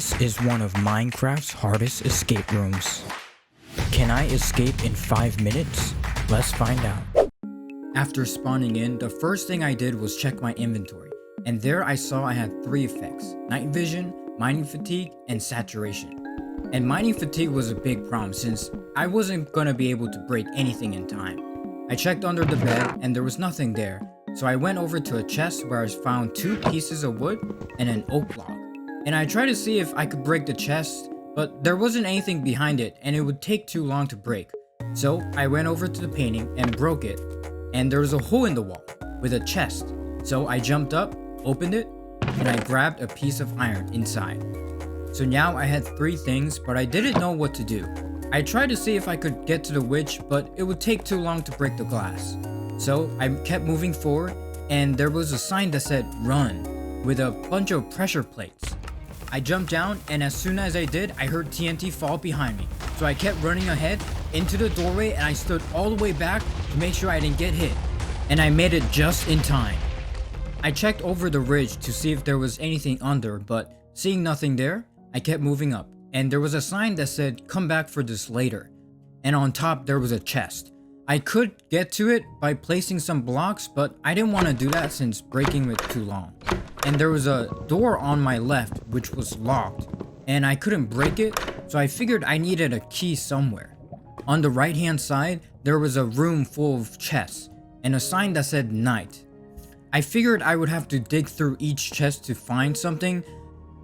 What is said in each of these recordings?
This is one of Minecraft's hardest escape rooms. Can I escape in 5 minutes? Let's find out. After spawning in, the first thing I did was check my inventory, and there I saw I had 3 effects: night vision, mining fatigue, and saturation. And mining fatigue was a big problem since I wasn't gonna be able to break anything in time. I checked under the bed and there was nothing there, so I went over to a chest where I found 2 pieces of wood and an oak log. And I tried to see if I could break the chest, but there wasn't anything behind it and it would take too long to break. So I went over to the painting and broke it, and there was a hole in the wall with a chest. So I jumped up, opened it, and I grabbed a piece of iron inside. So now I had 3 things, but I didn't know what to do. I tried to see if I could get to the witch, but it would take too long to break the glass. So I kept moving forward, and there was a sign that said run with a bunch of pressure plates. I jumped down, and as soon as I did, I heard TNT fall behind me. So I kept running ahead into the doorway, and I stood all the way back to make sure I didn't get hit. And I made it just in time. I checked over the ridge to see if there was anything under, but seeing nothing there, I kept moving up. And there was a sign that said, come back for this later. And on top, there was a chest. I could get to it by placing some blocks, but I didn't want to do that since breaking it too long. And there was a door on my left which was locked, and I couldn't break it, so I figured I needed a key somewhere. On the right hand side, there was a room full of chests and a sign that said night. I figured I would have to dig through each chest to find something,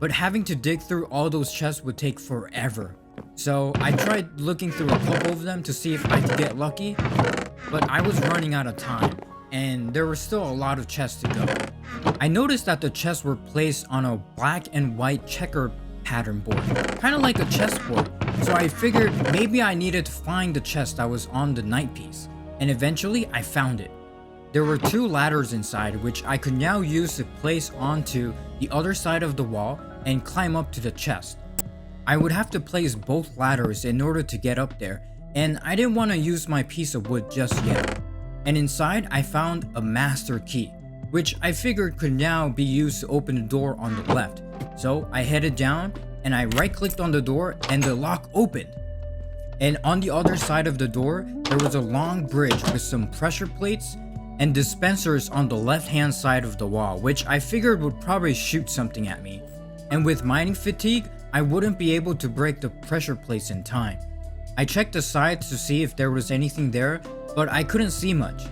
but having to dig through all those chests would take forever. So I tried looking through a couple of them to see if I could get lucky, but I was running out of time, and there were still a lot of chests to go. I noticed that the chests were placed on a black and white checker pattern board, kind of like a chessboard. So I figured maybe I needed to find the chest that was on the night piece, and eventually I found it. There were 2 ladders inside which I could now use to place onto the other side of the wall and climb up to the chest. I would have to place both ladders in order to get up there, and I didn't want to use my piece of wood just yet. And inside I found a master key, which I figured could now be used to open the door on the left. So I headed down and I right clicked on the door and the lock opened. And on the other side of the door, there was a long bridge with some pressure plates and dispensers on the left hand side of the wall, which I figured would probably shoot something at me. And with mining fatigue, I wouldn't be able to break the pressure plates in time. I checked the sides to see if there was anything there, but I couldn't see much.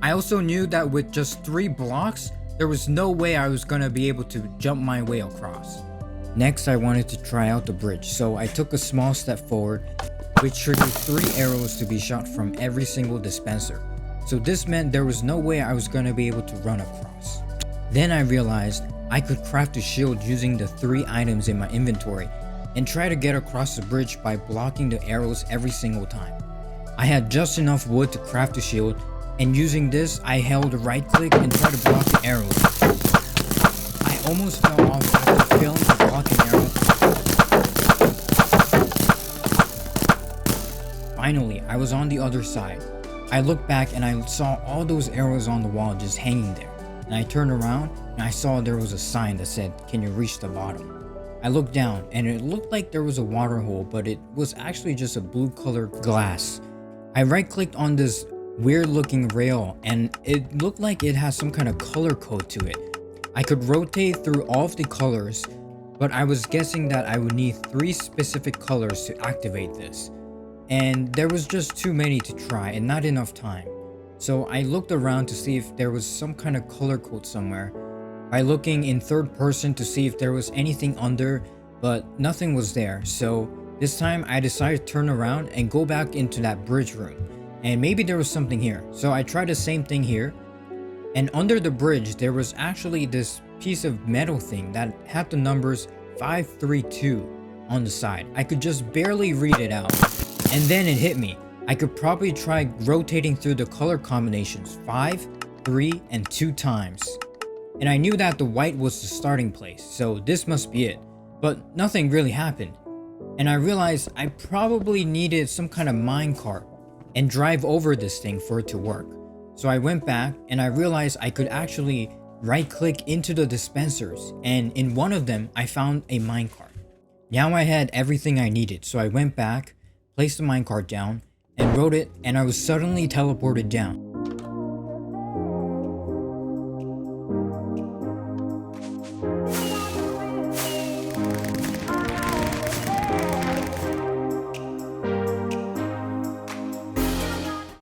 I also knew that with just 3 blocks, there was no way I was gonna be able to jump my way across. Next, I wanted to try out the bridge, so I took a small step forward, which triggered 3 arrows to be shot from every single dispenser. So this meant there was no way I was gonna be able to run across. Then I realized I could craft a shield using the 3 items in my inventory and try to get across the bridge by blocking the arrows every single time. I had just enough wood to craft a shield, and using this, I held right click and tried to block the arrows. I almost fell off after failing to block an arrow. Finally, I was on the other side. I looked back and I saw all those arrows on the wall just hanging there. And I turned around and I saw there was a sign that said, can you reach the bottom? I looked down and it looked like there was a water hole, but it was actually just a blue colored glass. I right clicked on this weird looking rail and it looked like it has some kind of color code to it. I could rotate through all of the colors, but I was guessing that I would need 3 specific colors to activate this. And there was just too many to try and not enough time. So I looked around to see if there was some kind of color code somewhere by looking in 3rd person to see if there was anything under, but nothing was there. So this time I decided to turn around and go back into that bridge room, and maybe there was something here. So I tried the same thing here, and under the bridge there was actually this piece of metal thing that had the numbers 532 on the side. I could just barely read it out, and then it hit me. I could probably try rotating through the color combinations 5, 3, and 2 times. And I knew that the white was the starting place, so this must be it. But nothing really happened. And I realized I probably needed some kind of minecart and drive over this thing for it to work. So I went back and I realized I could actually right click into the dispensers, and in one of them I found a minecart. Now I had everything I needed, so I went back, placed the minecart down, and rode it, and I was suddenly teleported down.